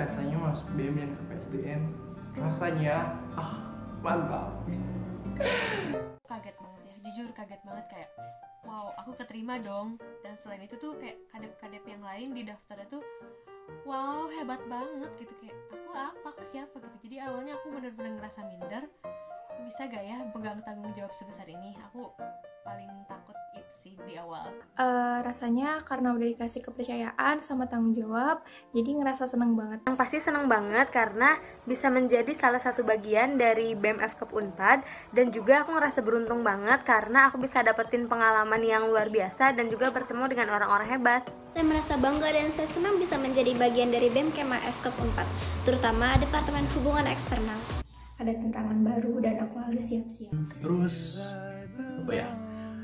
rasanya masuk BEM dan KPSDM rasanya mantap. Kaget banget ya, jujur kaget banget, kayak wow, aku keterima dong. Dan selain itu tuh kayak kadep-kadep yang lain di daftarnya tuh wow, hebat banget gitu, kayak aku siapa gitu. Jadi awalnya aku bener-bener ngerasa minder, bisa gak ya pegang tanggung jawab sebesar ini. Aku paling takut itu sih di awal. Rasanya karena udah dikasih kepercayaan sama tanggung jawab, jadi ngerasa seneng banget. Yang pasti seneng banget karena bisa menjadi salah satu bagian dari BEM FKUP Unpad, dan juga aku ngerasa beruntung banget karena aku bisa dapetin pengalaman yang luar biasa dan juga bertemu dengan orang-orang hebat. Saya merasa bangga dan saya senang bisa menjadi bagian dari BEM Kema FKUP Unpad, terutama Departemen Hubungan Eksternal. Ada tantangan baru dan aku harus siap-siap. Terus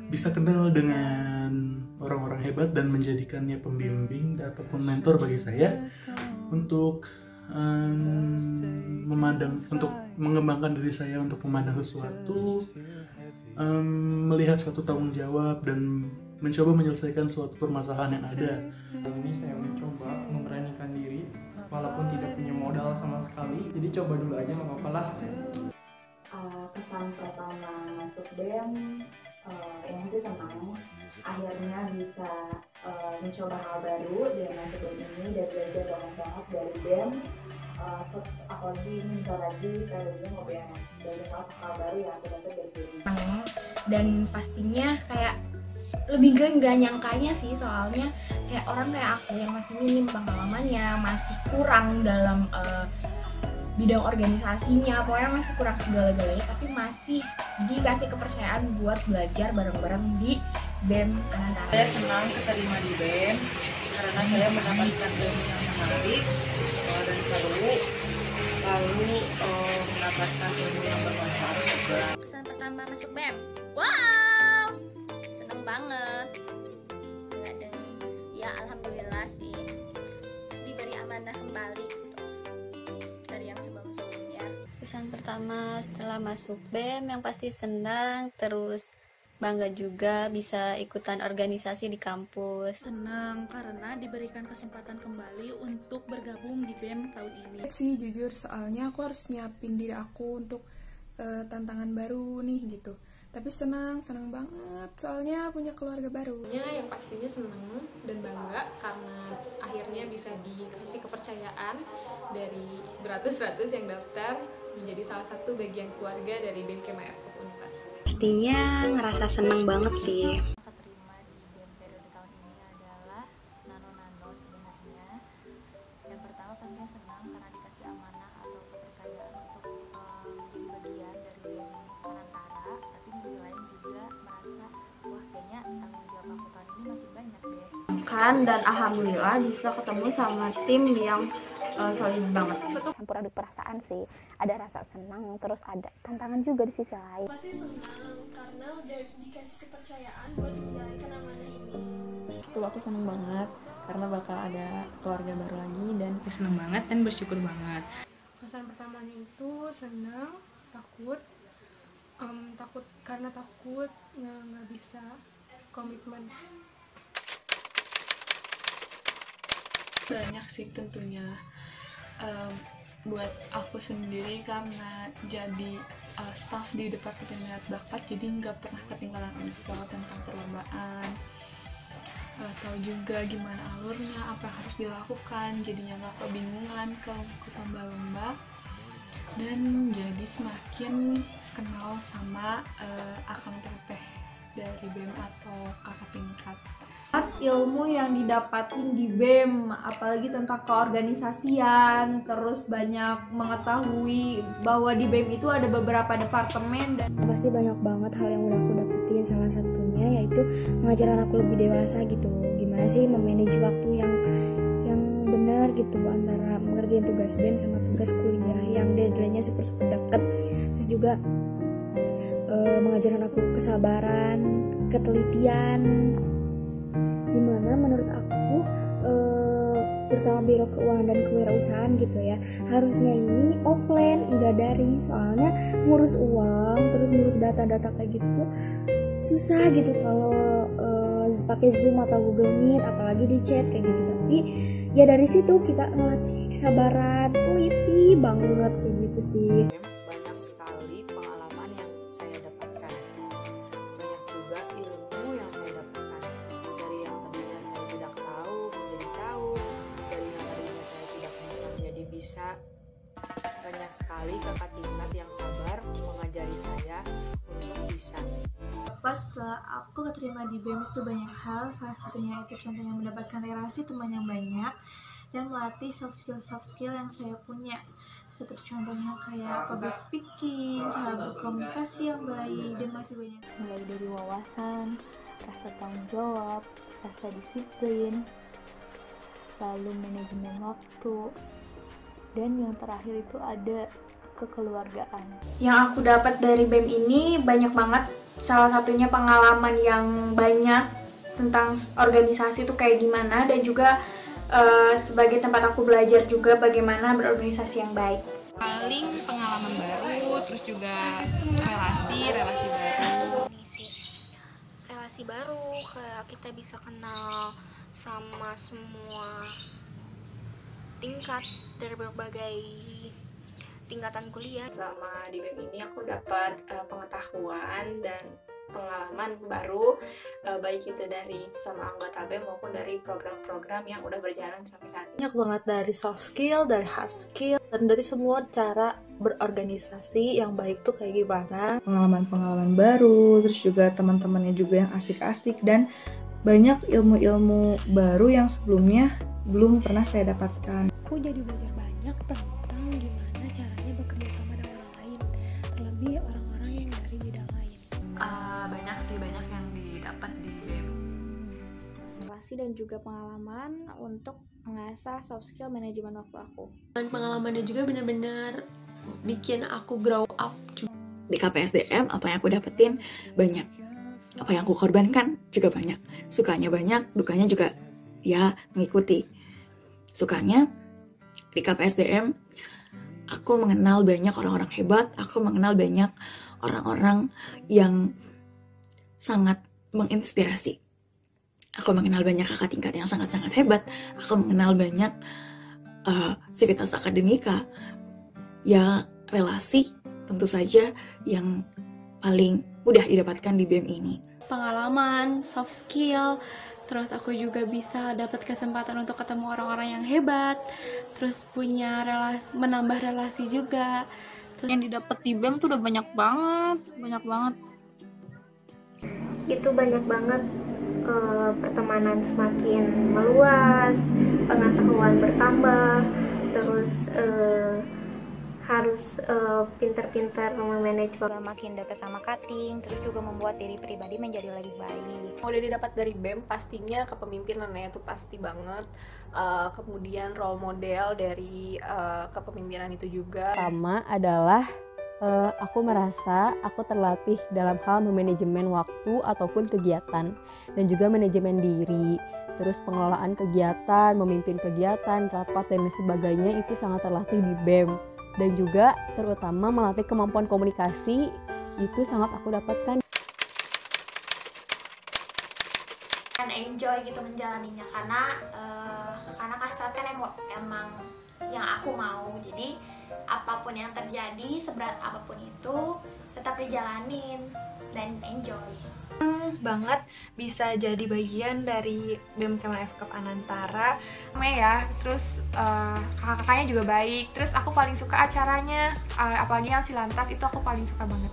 bisa kenal dengan orang-orang hebat dan menjadikannya pembimbing ataupun mentor bagi saya untuk mengembangkan diri saya untuk memandang sesuatu, melihat suatu tanggung jawab dan mencoba menyelesaikan suatu permasalahan yang ada. Ini saya mencoba memberanikan diri walaupun tidak punya modal sama sekali. Jadi coba dulu aja, nggak apa-apa lah. Kesan pertama masuk BEM yang itu senang, akhirnya bisa mencoba hal baru dengan masuk BEM ini dan belajar banget dari BEM. Apalagi ini bentar lagi saya mau belajar hal baru yang aku dapat dari BEM. Dan pastinya kayak lebih nggak nyangkanya sih, soalnya kayak orang kayak aku yang masih minim pengalamannya, masih kurang dalam bidang organisasinya, pokoknya masih kurang segala-galanya, tapi masih dikasih kepercayaan buat belajar bareng-bareng di BEM Anantara. Saya senang keterima di BEM karena saya mendapatkan ilmu yang menarik dan seru, lalu mendapatkan ilmu yang bermanfaat juga. Kesan pertama masuk BEM, wow, seneng banget. Ya alhamdulillah sih diberi amanah kembali dari yang sebelum-sebelumnya. Kesan pertama setelah masuk BEM yang pasti senang, terus bangga juga bisa ikutan organisasi di kampus. Senang karena diberikan kesempatan kembali untuk bergabung di BEM tahun ini. Sih jujur, soalnya aku harus nyiapin diri aku untuk tantangan baru nih gitu. Tapi senang banget soalnya punya keluarga baru. Yang pastinya senang dan bangga karena akhirnya bisa dikasih kepercayaan dari beratus-ratus yang daftar menjadi salah satu bagian keluarga dari BEM Kema FKUP Unpad. Pastinya ngerasa senang banget sih. Keterima di BEM periode tahun ini adalah nano sebenarnya. Yang pertama pastinya senang karena dikasih amanah atau kepercayaan untuk menjadi bagian dari BEM Anantara. Tapi di sisi lain juga merasa wah kayaknya tanggung jawab aku tahun ini makin banyak deh. Dan alhamdulillah bisa ketemu sama tim yang solid banget. Campur aduk perasaan sih, ada rasa senang, terus ada tantangan juga di sisi lain. Pasti senang karena udah dikasih kepercayaan buat menjalankan amanah ini. Aku senang banget karena bakal ada keluarga baru lagi, dan aku senang banget dan bersyukur banget. Kesan pertamanya itu senang, takut karena takut nggak bisa komitmen. Banyak sih tentunya buat aku sendiri karena jadi staff di Departemen Minat Bakat, jadi nggak pernah ketinggalan info tentang perlombaan, tahu juga gimana alurnya, apa yang harus dilakukan, jadinya nggak kebingungan kalau ikut lomba-lomba, dan jadi semakin kenal sama akang teteh dari BEM atau kakak tingkat. Ilmu yang didapatin di BEM, apalagi tentang keorganisasian, terus banyak mengetahui bahwa di BEM itu ada beberapa departemen, dan pasti banyak banget hal yang udah aku dapetin. Salah satunya yaitu mengajarkan aku lebih dewasa gitu, gimana sih memanage waktu yang benar gitu antara mengerjain tugas BEM sama tugas kuliah yang deadline-nya super dekat. Terus juga mengajarkan aku kesabaran, ketelitian, dimana menurut aku terutama biro keuangan dan kewirausahaan gitu ya, harusnya ini offline enggak daring, soalnya ngurus uang terus ngurus data-data kayak gitu tuh susah gitu kalau pakai Zoom atau Google Meet, apalagi di chat kayak gitu. Tapi ya dari situ kita ngelatih kesabaran, teliti banget kayak gitu sih. Banyak sekali pengalaman yang saya dapatkan, banyak juga ilmu yang saya dapatkan, dari yang tadinya saya tidak tahu menjadi tahu, dari yang tadinya saya tidak bisa menjadi bisa. Banyak sekali kakak tingkat yang sabar mengajari saya untuk bisa. Pas setelah aku keterima di BEM itu banyak hal, salah satunya itu contohnya mendapatkan relasi teman yang banyak dan melatih soft skill yang saya punya, seperti contohnya kayak public speaking, cara berkomunikasi yang baik, dan masih banyak. Mulai dari wawasan, rasa tanggung jawab, rasa disiplin, lalu manajemen waktu, dan yang terakhir itu ada kekeluargaan. Yang aku dapat dari BEM ini banyak banget. Salah satunya pengalaman yang banyak tentang organisasi itu kayak gimana, dan juga sebagai tempat aku belajar juga bagaimana berorganisasi yang baik. Paling pengalaman baru, terus juga relasi baru. Relasi baru, kayak kita bisa kenal sama semua tingkat dari berbagai tingkatan kuliah. Selama di BEM ini aku dapat pengetahuan dan pengalaman baru, baik itu dari sama anggota BEM maupun dari program-program yang udah berjalan sampai saat ini. Banyak banget dari soft skill, dari hard skill, dan dari semua cara berorganisasi yang baik tuh kayak gimana. Pengalaman-pengalaman baru, terus juga teman-temannya juga yang asik-asik, dan banyak ilmu-ilmu baru yang sebelumnya belum pernah saya dapatkan. Aku jadi belajar banyak tentang gimana caranya bekerja sama dengan orang lain, terlebih orang-orang yang dari bidang lain. Banyak yang didapat di BEM. Relasi dan juga pengalaman untuk mengasah soft skill manajemen waktu aku. Dan pengalamannya juga benar-benar bikin aku grow up. Di KPSDM apa yang aku dapetin banyak, apa yang aku korbankan juga banyak. Sukanya banyak, dukanya juga ya mengikuti. Sukanya di KPSDM aku mengenal banyak orang-orang hebat, aku mengenal banyak orang-orang yang sangat menginspirasi. Aku mengenal banyak kakak tingkat yang sangat-sangat hebat. Aku mengenal banyak sivitas akademika. Ya, relasi tentu saja yang paling mudah didapatkan di BEM ini. Pengalaman, soft skill, terus aku juga bisa dapat kesempatan untuk ketemu orang-orang yang hebat, terus punya menambah relasi juga. Terus yang didapat di BEM tuh udah banyak banget. Itu banyak banget, pertemanan semakin meluas, pengetahuan bertambah, terus harus pintar-pintar memanage waktu, makin dekat sama cutting, terus juga membuat diri pribadi menjadi lebih baik. Udah didapat dari BEM pastinya kepemimpinannya itu pasti banget, kemudian role model dari kepemimpinan itu juga. Pertama adalah aku merasa aku terlatih dalam hal memanajemen waktu ataupun kegiatan, dan juga manajemen diri, terus pengelolaan kegiatan, memimpin kegiatan, rapat dan sebagainya itu sangat terlatih di BEM. Dan juga terutama melatih kemampuan komunikasi itu sangat aku dapatkan. Enjoy gitu menjalaninya, karena Kastrat kan emang yang aku mau, jadi apapun yang terjadi, seberat apapun itu tetap dijalanin dan enjoy. Banget bisa jadi bagian dari BEM Kema FKP Anantara. Ya, terus kakak-kakaknya juga baik, terus aku paling suka acaranya, apalagi yang Silantas itu aku paling suka banget.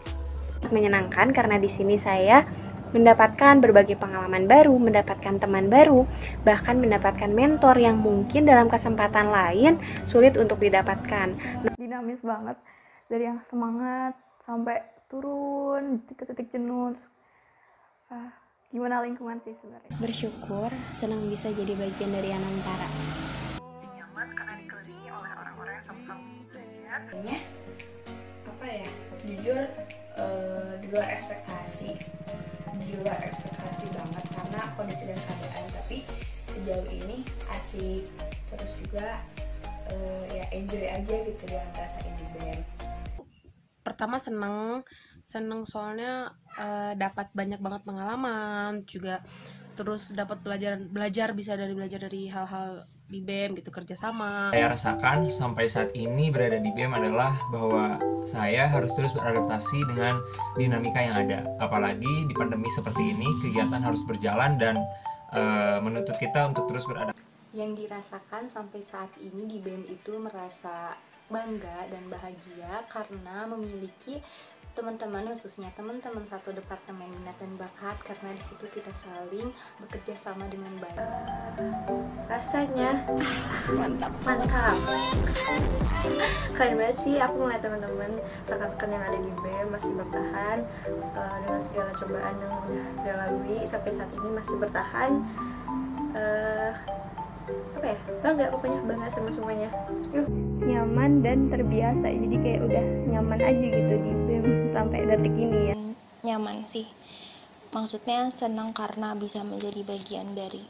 Menyenangkan karena di sini saya mendapatkan berbagai pengalaman baru, mendapatkan teman baru, bahkan mendapatkan mentor yang mungkin dalam kesempatan lain sulit untuk didapatkan. Dinamis banget, dari yang semangat sampai turun titik-titik jenuh. Gimana lingkungan sih sebenarnya? Bersyukur, senang bisa jadi bagian dari Anantara. Nyaman karena dikelilingi oleh orang-orang yang sama-sama belajar. Apa ya? Jujur di luar ekspektasi banget karena kondisi dan keadaan, tapi sejauh ini asik, terus juga ya enjoy aja gitu yang rasain di BEM. Pertama seneng soalnya dapat banyak banget pengalaman, juga terus dapat belajar dari hal-hal di BEM gitu, kerjasama. Saya rasakan sampai saat ini berada di BEM adalah bahwa saya harus terus beradaptasi dengan dinamika yang ada. Apalagi di pandemi seperti ini, kegiatan harus berjalan dan menuntut kita untuk terus beradaptasi. Yang dirasakan sampai saat ini di BEM itu merasa bangga dan bahagia karena memiliki teman-teman, khususnya teman-teman satu departemen minat dan bakat, karena di situ kita saling bekerja sama dengan baik. Rasanya mantap. Keren banget sih aku ngeliat teman-teman rekan-rekan yang ada di BEM masih bertahan dengan segala cobaan yang udah dilalui sampai saat ini masih bertahan. Bangga, pokoknya bangga sama semuanya. Yuk. Nyaman dan terbiasa, jadi kayak udah nyaman aja gitu di BEM sampai detik ini ya. Nyaman sih, maksudnya senang karena bisa menjadi bagian dari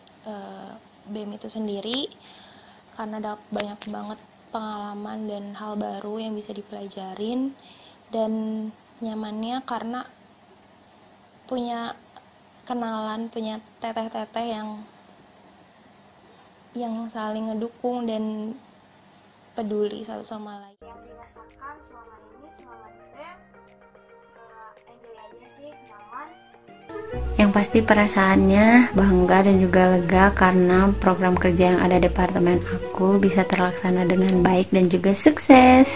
BEM itu sendiri, karena ada banyak banget pengalaman dan hal baru yang bisa dipelajarin. Dan nyamannya karena punya kenalan, punya teteh-teteh yang saling ngedukung dan peduli satu sama lain. Yang dirasakan selama ini selama BEM, enjoy aja sih, nyaman. Yang pasti perasaannya bangga dan juga lega karena program kerja yang ada di departemen aku bisa terlaksana dengan baik dan juga sukses.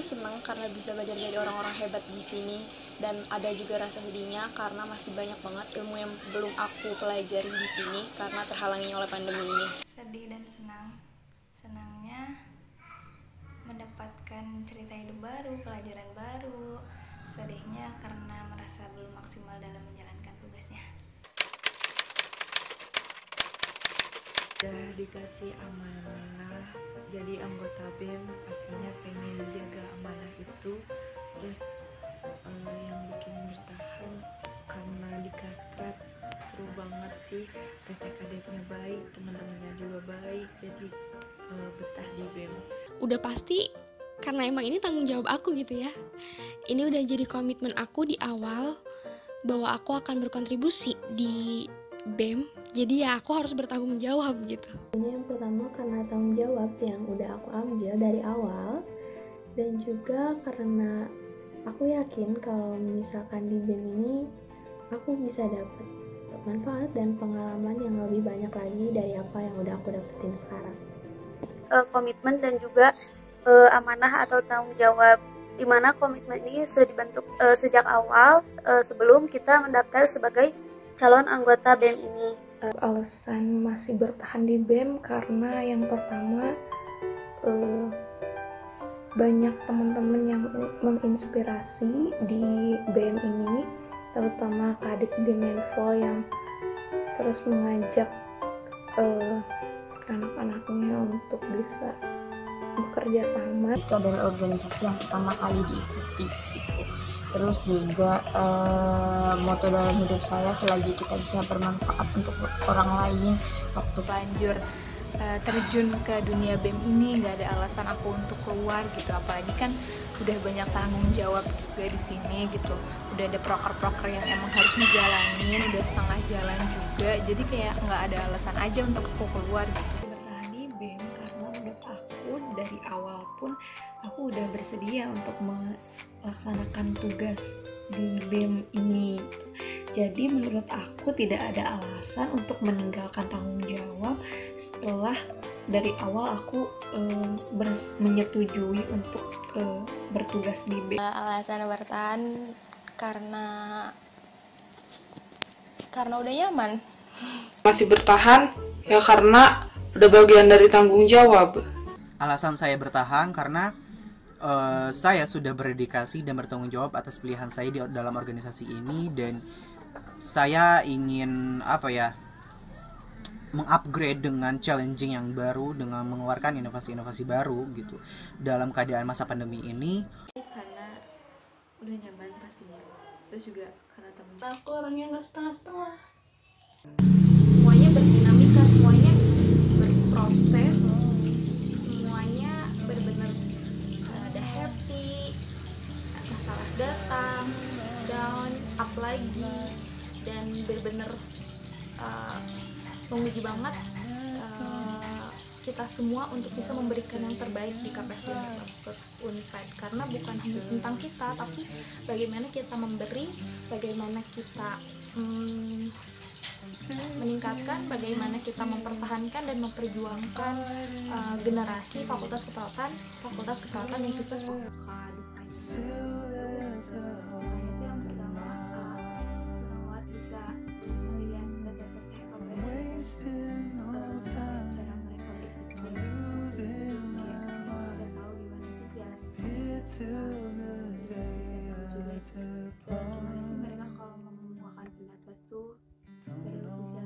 Senang karena bisa belajar dari orang-orang hebat di sini, dan ada juga rasa sedihnya karena masih banyak banget ilmu yang belum aku pelajari di sini karena terhalangi oleh pandemi ini. Sedih dan senang. Senangnya mendapatkan cerita hidup baru, pelajaran baru. Sedihnya karena merasa belum maksimal dalam menjalankan tugasnya. Udah dikasih amanah jadi anggota BEM, pastinya pengen jaga amanah itu. Terus yang bikin bertahan karena di Kastrat seru banget sih, teteh kadepnya baik, teman-temannya juga baik, jadi betah di BEM. Udah pasti karena emang ini tanggung jawab aku gitu ya. Ini udah jadi komitmen aku di awal bahwa aku akan berkontribusi di BEM, jadi ya aku harus bertanggung jawab gitu. Yang pertama karena tanggung jawab yang udah aku ambil dari awal, dan juga karena aku yakin kalau misalkan di BEM ini aku bisa dapat manfaat dan pengalaman yang lebih banyak lagi dari apa yang udah aku dapetin sekarang. Komitmen dan juga amanah atau tanggung jawab, dimana komitmen ini sudah dibentuk sejak awal sebelum kita mendaftar sebagai calon anggota BEM ini. Alasan masih bertahan di BEM karena yang pertama banyak teman-teman yang menginspirasi di BEM ini, terutama Kadek di Menfo yang terus mengajak anak-anaknya untuk bisa bekerja sama. Itu adalah organisasi yang pertama kali diikuti gitu. Terus juga moto dalam hidup saya, selagi kita bisa bermanfaat untuk orang lain. Waktu lanjut terjun ke dunia BEM ini nggak ada alasan aku untuk keluar gitu, apalagi kan udah banyak tanggung jawab juga di sini gitu, udah ada proker-proker yang emang harus ngejalanin, udah setengah jalan juga, jadi kayak nggak ada alasan aja untuk aku keluar gitu. Bertahan di BEM karena menurut aku dari awal pun aku udah bersedia untuk melaksanakan tugas di BEM ini. Jadi menurut aku tidak ada alasan untuk meninggalkan tanggung jawab setelah dari awal aku menyetujui untuk bertugas di BEM. Alasan bertahan karena udah nyaman. Masih bertahan ya karena udah bagian dari tanggung jawab. Alasan saya bertahan karena saya sudah berdedikasi dan bertanggung jawab atas pilihan saya di dalam organisasi ini, dan saya ingin mengupgrade dengan challenging yang baru, dengan mengeluarkan inovasi-inovasi baru gitu dalam keadaan masa pandemi ini. Karena udah nyaman pastinya, terus juga karena tanggung jawab. Aku orangnya nggak setengah-setengah. Semuanya berdinamika, semuanya berproses, semuanya benar-benar ada happy, masalah datang, down, up lagi, dan benar-benar menguji banget kita semua untuk bisa memberikan yang terbaik di KPSD Unpad, karena bukan hanya tentang kita, tapi bagaimana kita memberi, bagaimana kita meningkatkan, bagaimana kita mempertahankan dan memperjuangkan generasi fakultas keperawatan Universitas Bogor. Yang pertama, senang banget bisa melihat teteh-teteh cara mereka berpikir, bisa tahu gimana sih jalan, bisa tahu juga gimana sih mereka kalau mengemukakan pendapat tuh, terus bisa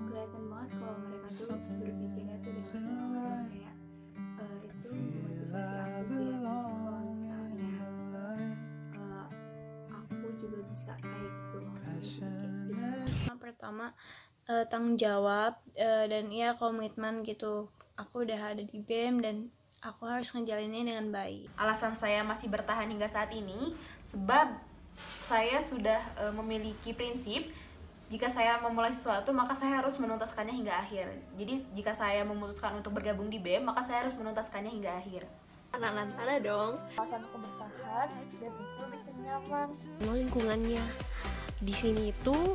kelihatan banget kalau mereka tuh berpikirnya tuh dengan sangat kayak itu motivasi aku ya, kalau misalnya aku juga bisa kayak gitu. Pertama tanggung jawab dan ya komitmen gitu. Aku udah ada di BEM dan aku harus ngejalaninnya dengan baik. Alasan saya masih bertahan hingga saat ini sebab saya sudah memiliki prinsip, jika saya memulai sesuatu maka saya harus menuntaskannya hingga akhir. Jadi jika saya memutuskan untuk bergabung di BEM maka saya harus menuntaskannya hingga akhir. Anak-anak dong. Alasan aku bertahan dan itu bisa nyaman. Lingkungannya di sini itu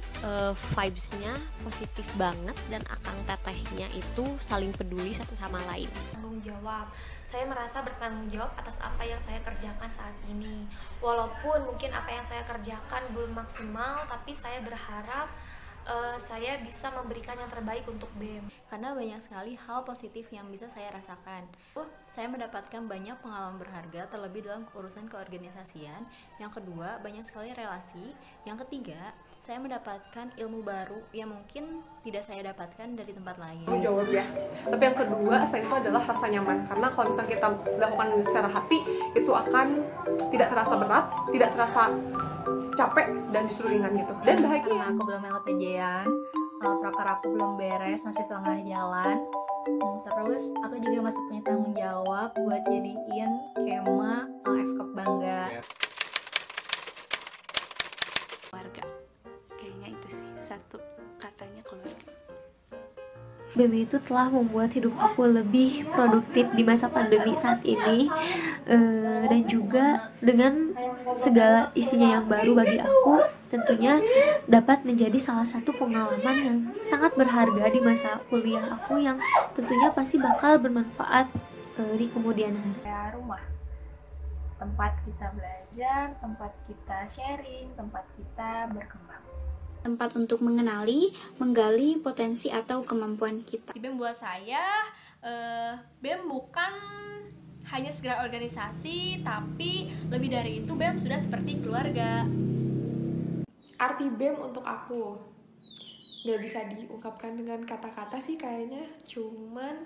vibes-nya positif banget dan akang tetehnya itu saling peduli satu sama lain. Tanggung jawab. Saya merasa bertanggung jawab atas apa yang saya kerjakan saat ini. Walaupun mungkin apa yang saya kerjakan belum maksimal, tapi saya berharap saya bisa memberikan yang terbaik untuk BEM. Karena banyak sekali hal positif yang bisa saya rasakan. Saya mendapatkan banyak pengalaman berharga, terlebih dalam urusan keorganisasian. Yang kedua, banyak sekali relasi. Yang ketiga, saya mendapatkan ilmu baru yang mungkin tidak saya dapatkan dari tempat lain. Aku jawab ya. Tapi yang kedua, saya itu adalah rasa nyaman. Karena kalau misalnya kita lakukan secara hati, itu akan tidak terasa berat, tidak terasa capek, dan justru ringan gitu. Dan bahagia. Karena aku belum LPJ-an, proker aku belum beres, masih setengah jalan. Terus aku juga masih punya tanggung jawab buat jadiin Kema FKP Bangga. Keluarga, kayaknya itu sih satu katanya keluarga. BEM itu telah membuat hidup aku lebih produktif di masa pandemi saat ini, dan juga dengan segala isinya yang baru bagi aku, tentunya dapat menjadi salah satu pengalaman yang sangat berharga di masa kuliah aku yang tentunya pasti bakal bermanfaat di kemudian hari. Kayak rumah, tempat kita belajar, tempat kita sharing, tempat kita berkembang. Tempat untuk mengenali, menggali potensi atau kemampuan kita. BEM buat saya, BEM bukan hanya sekedar organisasi, tapi lebih dari itu BEM sudah seperti keluarga. Arti BEM untuk aku nggak bisa diungkapkan dengan kata-kata sih kayaknya. Cuman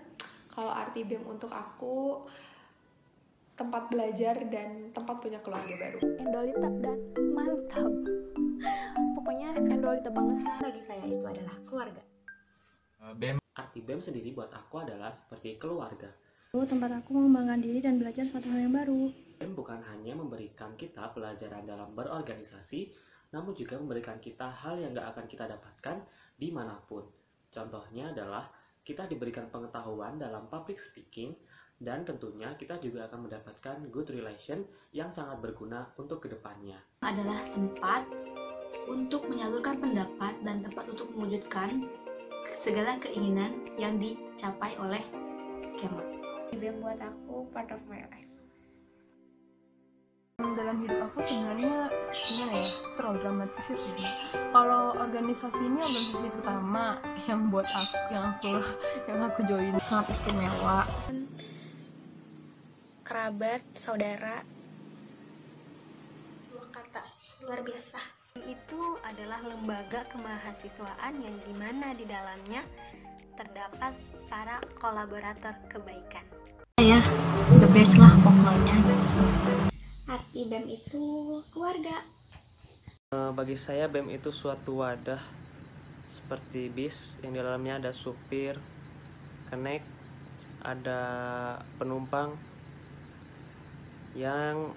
kalau arti BEM untuk aku, tempat belajar dan tempat punya keluarga baru. Endolita dan mantap. Pokoknya endolita banget sih. Bagi saya itu adalah keluarga. Arti BEM sendiri buat aku adalah seperti keluarga. Tempat aku mengembangkan diri dan belajar suatu hal yang baru. BEM bukan hanya memberikan kita pelajaran dalam berorganisasi, namun juga memberikan kita hal yang gak akan kita dapatkan dimanapun. Contohnya adalah kita diberikan pengetahuan dalam public speaking, dan tentunya kita juga akan mendapatkan good relation yang sangat berguna untuk kedepannya. Adalah tempat untuk menyalurkan pendapat dan tempat untuk mewujudkan segala keinginan yang dicapai oleh Kema. BEM buat aku part of my life. Dalam hidup aku sebenarnya gimana ya, terlalu dramatis sih. Kalau organisasi ini organisasi pertama yang buat aku, yang aku join, sangat istimewa. Kerabat, saudara, dua kata luar biasa. Itu adalah lembaga kemahasiswaan yang dimana di dalamnya terdapat para kolaborator kebaikan. Ya, the best lah pokoknya. Arti BEM itu keluarga. Bagi saya BEM itu suatu wadah seperti bis yang di dalamnya ada supir, connect, ada penumpang yang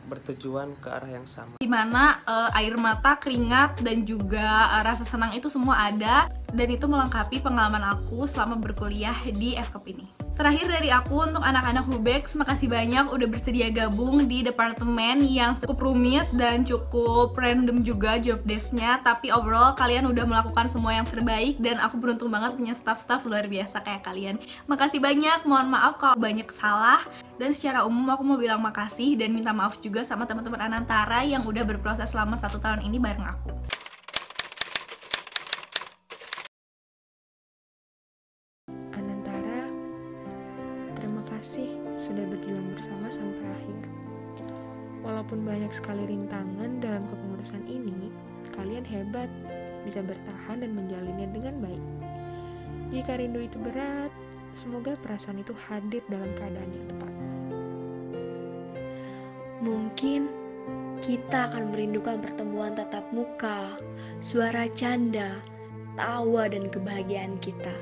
bertujuan ke arah yang sama. Dimana air mata, keringat, dan juga rasa senang itu semua ada, dan itu melengkapi pengalaman aku selama berkuliah di FKUP ini. Terakhir dari aku untuk anak-anak Hubex, makasih banyak udah bersedia gabung di departemen yang cukup rumit dan cukup random juga job desk-nya. Tapi overall kalian udah melakukan semua yang terbaik dan aku beruntung banget punya staff-staff luar biasa kayak kalian. Makasih banyak, mohon maaf kalau banyak salah. Dan secara umum aku mau bilang makasih dan minta maaf juga sama teman-teman Anantara yang udah berproses selama 1 tahun ini bareng aku. Sudah berjuang bersama sampai akhir. Walaupun banyak sekali rintangan dalam kepengurusan ini, kalian hebat, bisa bertahan dan menjalinnya dengan baik. Jika rindu itu berat, semoga perasaan itu hadir dalam keadaan yang tepat. Mungkin kita akan merindukan pertemuan tatap muka, suara canda, tawa dan kebahagiaan kita.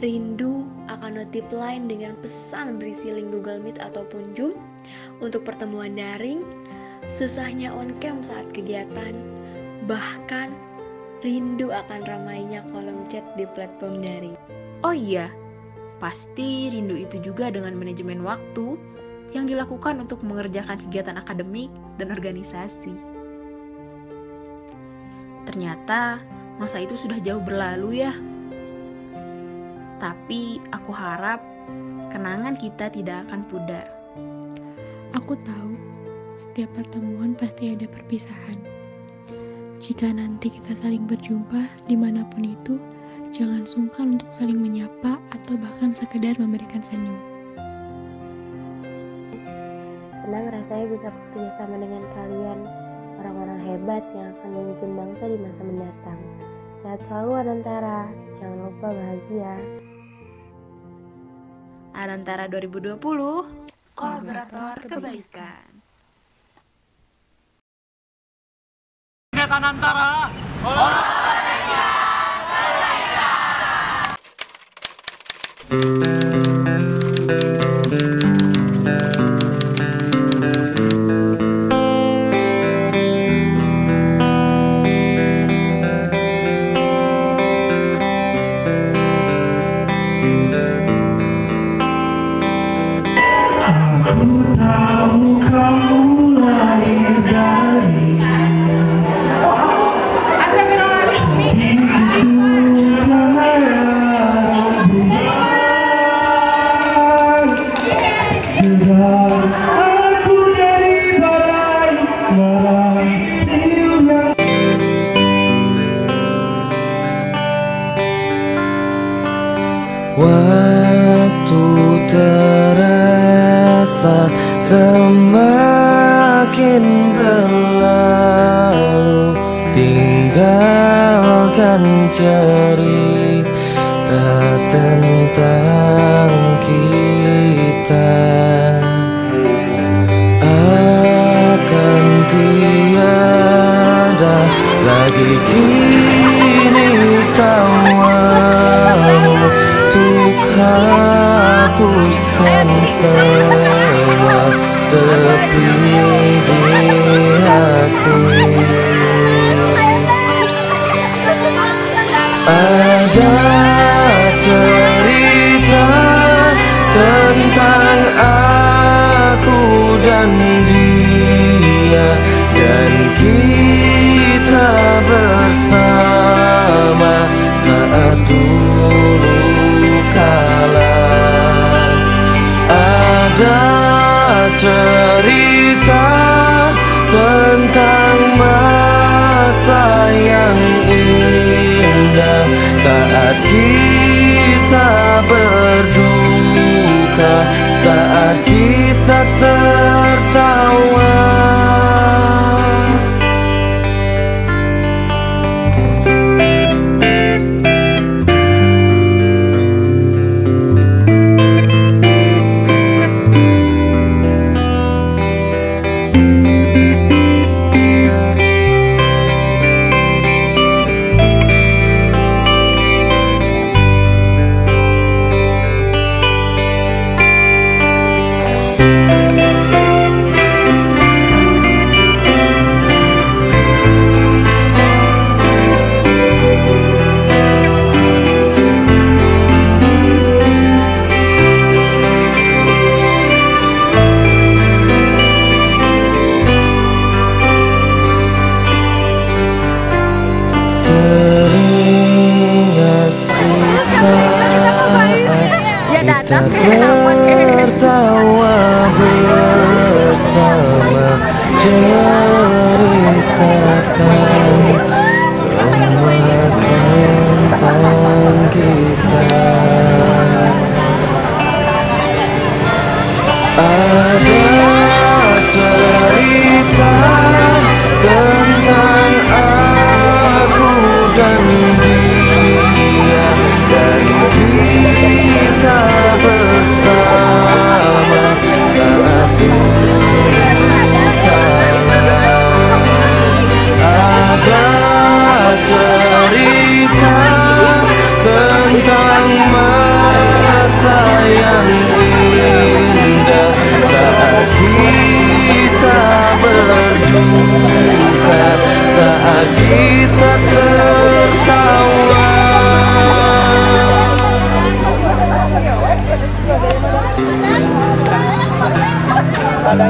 Rindu akan notif line dengan pesan berisi link Google Meet ataupun Zoom untuk pertemuan daring, susahnya on cam saat kegiatan, bahkan rindu akan ramainya kolom chat di platform daring. Oh iya, pasti rindu itu juga dengan manajemen waktu yang dilakukan untuk mengerjakan kegiatan akademik dan organisasi. Ternyata masa itu sudah jauh berlalu ya. Tapi aku harap kenangan kita tidak akan pudar. Aku tahu setiap pertemuan pasti ada perpisahan. Jika nanti kita saling berjumpa dimanapun itu, jangan sungkan untuk saling menyapa atau bahkan sekedar memberikan senyum. Senang rasanya bisa bekerja sama dengan kalian, orang-orang hebat yang akan memimpin bangsa di masa mendatang. Sehat selalu Anantara, jangan lupa bahagia. Anantara 2020, kolaborator kebaikan. Anantara, waktu terasa semakin berlalu, tinggalkan cerita tentang kita. Akan tiada lagi kini tawamu untuk hapuskan semua sepi di hati. Ada cerita tentang Ada cerita tentang aku dan dia, dan kita bersama saat dulu kala. Ada cerita tentang masa yang indah saat kita berduka, saat kita tertawa. Ada